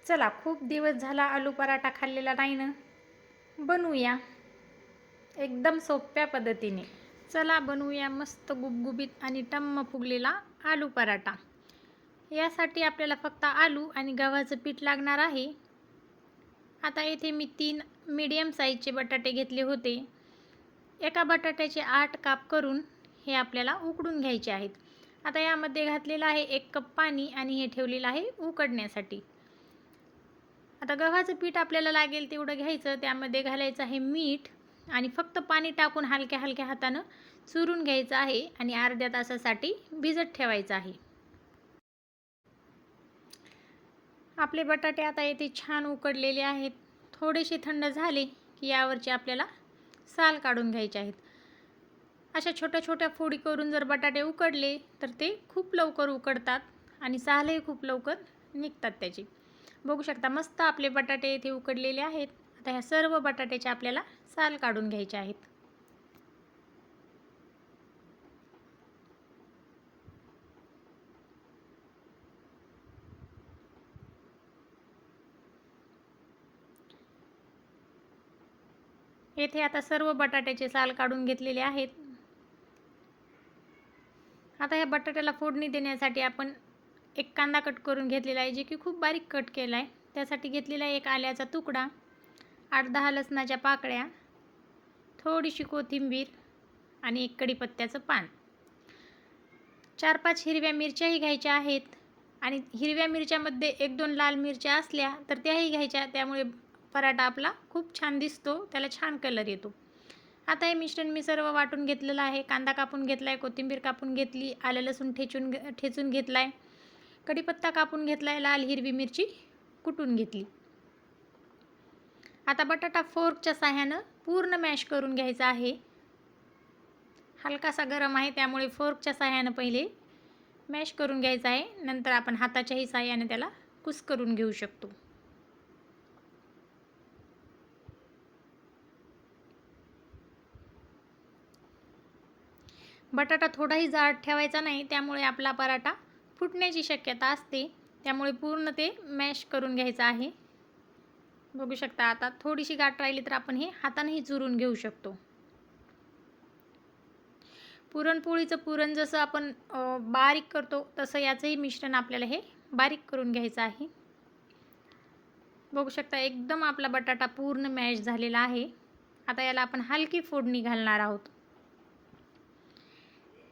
चला, खूप दिवस झाला आलू पराठा खाल्लेला नाही ना, बनवूया एकदम सोप्या पद्धतीने. चला बनवूया मस्त गुबगुबीत आणि टम्म फुगलेला आलू पराठा. यासाठी आपल्याला फक्त आलू आणि गव्हाचं पीठ लागणार आहे. आता येथे मी 3 मीडियम साईजचे बटाटे घेतले होते. एका बटाट्याचे 8 काप करून हे आपल्याला उकडून घ्यायचे आहेत. आता यामध्ये घातलेलं आहे 1 कप पाणी आणि हे ठेवलेलं आहे उकडण्यासाठी. आता गव्हाचं पीठ आपल्याला लागेल तेवढं घ्यायचं, त्यामध्ये घालायचं आहे मीठ आणि फक्त पाणी टाकून हलक्या हलक्या हातानं चुरून घ्यायचं आहे आणि अर्ध्या तासासाठी भिजत ठेवायचं आहे. आपले बटाटे आता येथे छान उकडलेले आहेत. थोडेसे थंड झाले की यावरचे आपल्याला साल काढून घ्यायचे आहेत. अशा छोट्या छोट्या फोडी करून जर बटाटे उकडले तर ते खूप लवकर उकडतात आणि सालही खूप लवकर निघतात त्याचे. बघू शकता मस्त आपले बटाटे इथे उकडलेले आहेत. आता ह्या सर्व बटाट्याचे आपल्याला साल काढून घ्यायचे आहेत. येथे आता सर्व बटाट्याचे साल काढून घेतलेले आहेत. आता ह्या बटाट्याला फोडणी देण्यासाठी आपण एक कांदा कट करून घेतलेला आहे, जे की खूप बारीक कट केला आहे. त्यासाठी घेतलेला आहे एक आल्याचा तुकडा, 8-10 लसणाच्या पाकळ्या, थोडीशी कोथिंबीर आणि एक कढीपत्त्याचं पान. 4-5 हिरव्या मिरच्याही घ्यायच्या आहेत आणि हिरव्या मिरच्यामध्ये 1-2 लाल मिरच्या असल्या तर त्याही घ्यायच्या. त्यामुळे पराठा आपला खूप छान दिसतो, त्याला छान कलर येतो. आता हे मिश्रण मी सर्व वाटून घेतलेलं आहे. कांदा कापून घेतला आहे, कोथिंबीर कापून घेतली, आलं लसूण ठेचून घेतला आहे, कढीपत्ता कापून घेतला आहे, लाल हिरवी मिरची कुटून घेतली. आता बटाटा फोर्कच्या साहाय्यानं पूर्ण मॅश करून घ्यायचा आहे. हलकासा गरम आहे त्यामुळे फोर्कच्या साहाय्यानं पहिले मॅश करून घ्यायचा आहे. नंतर आपण हाताच्याही साहाय्याने त्याला कुस्करून घेऊ शकतो. बटाटा थोडाही जाड ठेवायचा नाही, त्यामुळे आपला पराठा फुटण्याची शक्यता असते. त्यामुळे पूर्ण ते मॅश करून घ्यायचं आहे. बघू शकता आता थोडीशी गाठ राहिली तर आपण हे हातानेही चुरून घेऊ शकतो. पुरणपोळीचं पुरण जसं आपण बारीक करतो तसं याचंही मिश्रण आपल्याला हे बारीक करून घ्यायचं आहे. बघू शकता एकदम आपला बटाटा पूर्ण मॅश झालेला आहे. आता याला आपण हलकी फोडणी घालणार आहोत.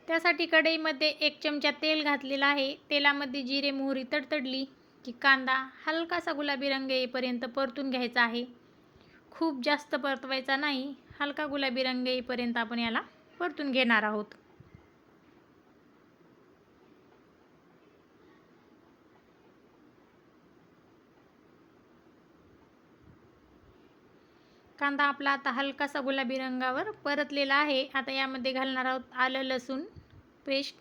त्यासाठी कढईमध्ये 1 चमचा तेल घातलेला आहे. तेलामध्ये जिरे मोहरी तडतडली की कांदा हलकासा गुलाबी रंग येईपर्यंत परतून घ्यायचा आहे. खूप जास्त परतवायचा नाही, हलका गुलाबी रंग येईपर्यंत आपण याला परतून घेणार आहोत. कांदा आपला आता हलकासा गुलाबी रंगावर परतलेला आहे. आता यामध्ये घालणार आहोत आलं लसूण पेस्ट,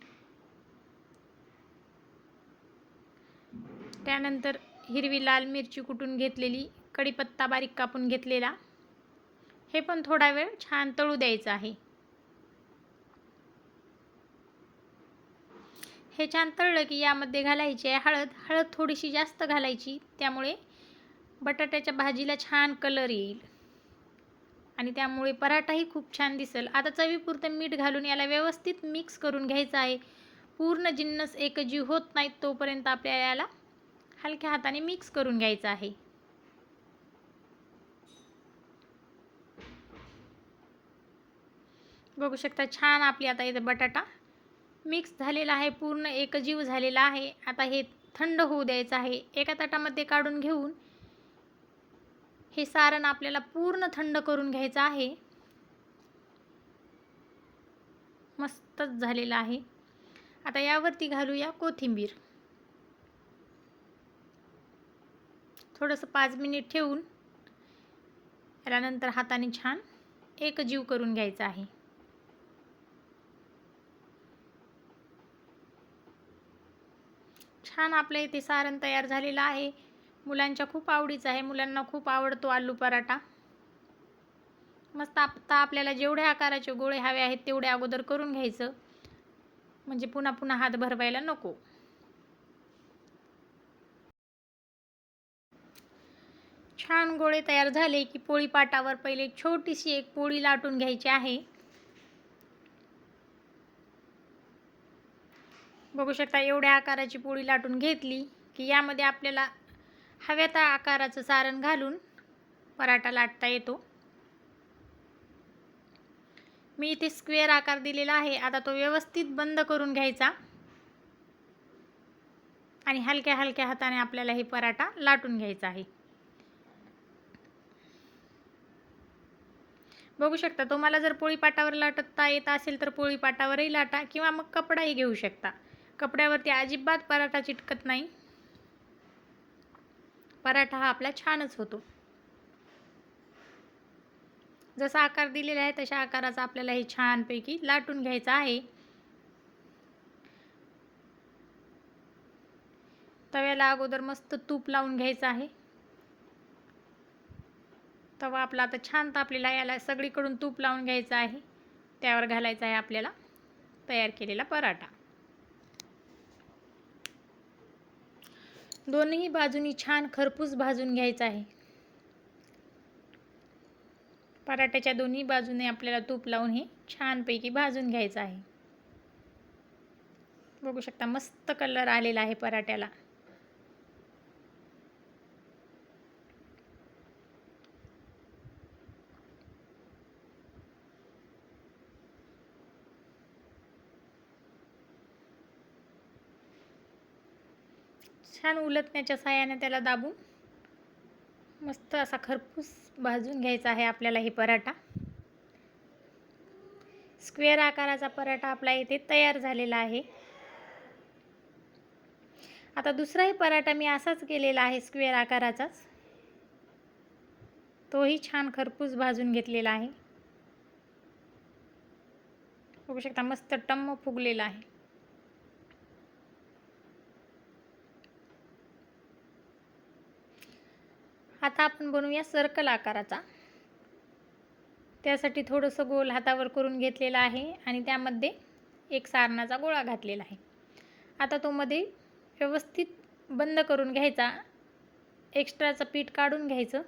त्यानंतर हिरवी लाल मिरची कुटून घेतलेली, कढीपत्ता बारीक कापून घेतलेला, हे पण थोडा वेळ छान तळू द्यायचं आहे. हे छान तळलं की यामध्ये घालायची आहे हळद. हळद थोडीशी जास्त घालायची, त्यामुळे बटाट्याच्या भाजीला छान कलर येईल आणि त्यामुळे पराठाही खूप छान दिसेल. आता चवीपुरतं मीठ घालून याला व्यवस्थित मिक्स करून घ्यायचं आहे. पूर्ण जिन्नस एकजीव होत नाहीत तोपर्यंत आपल्याला याला हलक्या हाताने मिक्स करून घ्यायचं आहे. बघू शकता छान आपली आता इथे बटाटा मिक्स झालेला आहे, पूर्ण एकजीव झालेला आहे. आता हे थंड होऊ द्यायचं आहे. एका ताटामध्ये काढून घेऊन हे सारण आपल्याला पूर्ण थंड करून घ्यायचं आहे. मस्तच झालेलं आहे. आता यावरती घालूया कोथिंबीर. थोडंसं 5 मिनिट ठेवून त्यानंतर हाताने छान एकजीव करून घ्यायचं आहे. छान आपल्या इथे सारण तयार झालेलं आहे. मुलांच्या खूप आवडीचं आहे, मुलांना खूप आवडतो आलू पराठा. मस्त आता आपल्याला जेवढ्या आकाराचे गोळे हवे आहेत तेवढे अगोदर करून घ्यायचं, म्हणजे पुन्हा पुन्हा हात भरवायला नको. छान गोळे तयार झाले की पोळी पाटावर पहिले छोटीशी एक पोळी लाटून घ्यायची आहे. बघू शकता एवढ्या आकाराची पोळी लाटून घेतली की यामध्ये आपल्याला हव्या त्या आकाराचं सारण घालून पराठा लाटता येतो. मी इथे स्क्वेअर आकार दिलेला आहे. आता तो व्यवस्थित बंद करून घ्यायचा आणि हलक्या हलक्या हाताने आपल्याला हे पराठा लाटून घ्यायचा आहे. बघू शकता तुम्हाला जर पोळी पाटावर लाटता येत असेल तर पोळी पाटावरही लाटा किंवा मग कपडाही घेऊ शकता. कपड्यावरती अजिबात पराठा चिटकत नाही. पराठा हा आपला छानच होतो. जसा आकार दिलेला आहे तशा आकाराचा आपल्याला हे छानपैकी लाटून घ्यायचा आहे. तव्याला अगोदर मस्त तूप लावून घ्यायचं आहे. तवा आपला आता छान तापलेला आहे. याला सगळीकडून तूप लावून घ्यायचं आहे. त्यावर घालायचा आहे आपल्याला तयार केलेला पराठा. दोन्ही बाजूनी छान खरपूस भाजून घ्यायचा आहे. पराठ्याच्या दोन्ही बाजूने आपल्याला तूप लावून हे छानपैकी भाजून घ्यायचं आहे. बघू शकता मस्त कलर आलेला आहे पराठ्याला. छान उलटण्याच्या साहाय्याने त्याला दाबून मस्त असा खरपूस भाजून घ्यायचा आहे आपल्याला हे पराठा. स्क्वेअर आकाराचा पराठा आपला इथे तयार झालेला आहे. आता दुसराही पराठा मी असाच केलेला आहे स्क्वेअर आकाराचाच. तोही छान खरपूस भाजून घेतलेला आहे. बघू शकता मस्त टम्म फुगलेला आहे. आता आपण बनवूया सर्कल आकाराचा. त्यासाठी थोडंसं गोल हातावर करून घेतलेला आहे आणि त्यामध्ये एक सारणाचा गोळा घातलेला आहे. आता तो मध्ये व्यवस्थित बंद करून घ्यायचा. एक्स्ट्राचं पीठ काढून घ्यायचं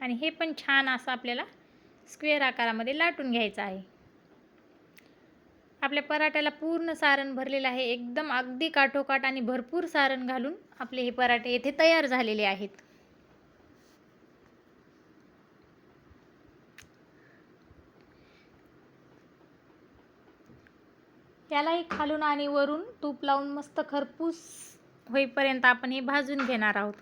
आणि हे पण छान असं आपल्याला स्क्वेअर आकारामध्ये लाटून घ्यायचं आहे. आपल्या पराठ्याला पूर्ण सारण भरलेलं आहे. एकदम अगदी काठोकाठ आणि भरपूर सारण घालून आपले हे पराठे येथे तयार झालेले आहेत. यालाही खालून आणि वरून तूप लावून मस्त खरपूस होईपर्यंत आपण हे भाजून घेणार आहोत.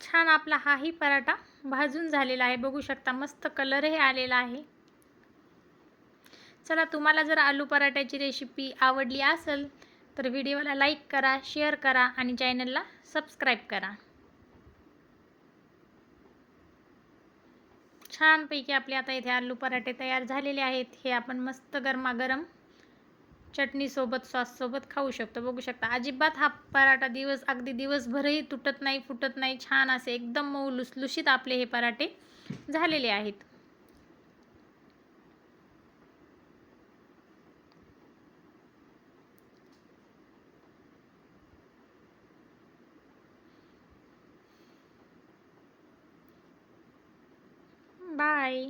छान आपला हाही पराठा भाजून झालेला आहे. बघू शकता मस्त कलरही आलेला आहे. चला तुम्हाला जर आलू पराठ्याची रेसिपी आवडली असेल तर व्हिडिओला लाईक करा, शेअर करा आणि चॅनलला सबस्क्राईब करा. छानपैकी आपले आता इथे आलू पराठे तयार झालेले आहेत. हे आपण मस्त गरमागरम चटणीसोबत सॉससोबत खाऊ शकतो. बघू शकता अजिबात हा पराठा अगदी दिवसभरही तुटत नाही, फुटत नाही. छान असे एकदम मऊ लुसलुशीत आपले हे पराठे झालेले आहेत. बाय.